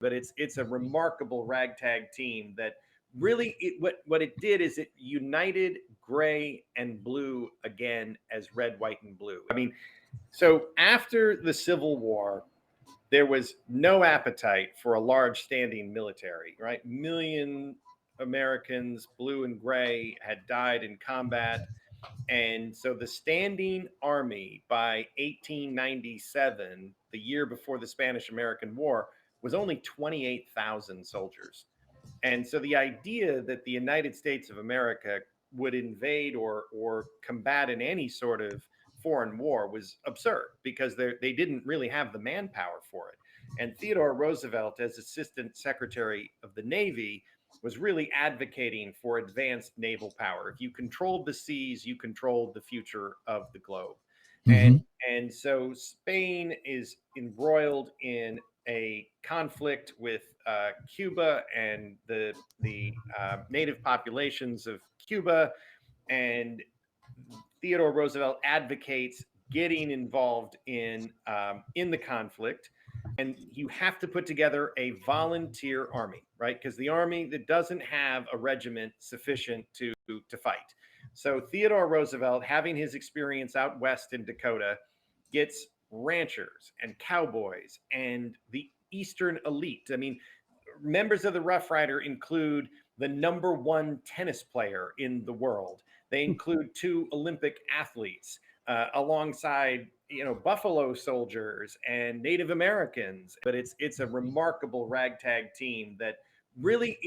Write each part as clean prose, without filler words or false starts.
but it's a remarkable ragtag team that really what it did is it united gray and blue again as red, white, and blue. I mean, so after the Civil War, there was no appetite for a large standing military, right? Million Americans, blue and gray, had died in combat. And so the standing army by 1897, the year before the Spanish American War, was only 28,000 soldiers. And so the idea that the United States of America would invade or combat in any sort of foreign war was absurd because they didn't really have the manpower for it. And Theodore Roosevelt, as Assistant Secretary of the Navy, was really advocating for advanced naval power. If you controlled the seas, you controlled the future of the globe. Mm-hmm. And so Spain is embroiled in a conflict with Cuba and the native populations of Cuba, and Theodore Roosevelt advocates getting involved in the conflict, and you have to put together a volunteer army, right? Because the army that doesn't have a regiment sufficient to fight. So Theodore Roosevelt, having his experience out west in Dakota, gets ranchers and cowboys and the Eastern elite. I mean, members of the Rough Rider include the number one tennis player in the world. They include two Olympic athletes alongside, Buffalo Soldiers and Native Americans. But it's a remarkable ragtag team that really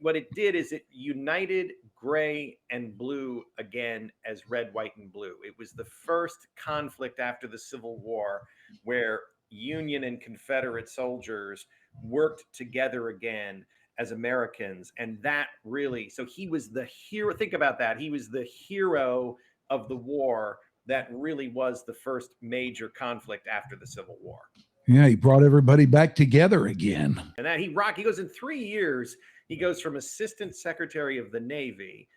what it did is it united gray and blue again as red, white, and blue. It was the first conflict after the Civil War where Union and Confederate soldiers worked together again as Americans. And that really, so he was the hero. Think about that. He was the hero of the war that really was the first major conflict after the Civil War. Yeah, he brought everybody back together again. And that he goes in 3 years, he goes from Assistant Secretary of the Navy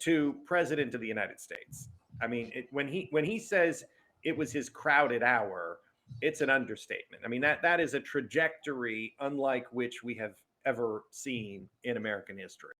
to President of the United States. I mean, when he says it was his crowded hour, it's an understatement. I mean, that is a trajectory unlike which we have ever seen in American history.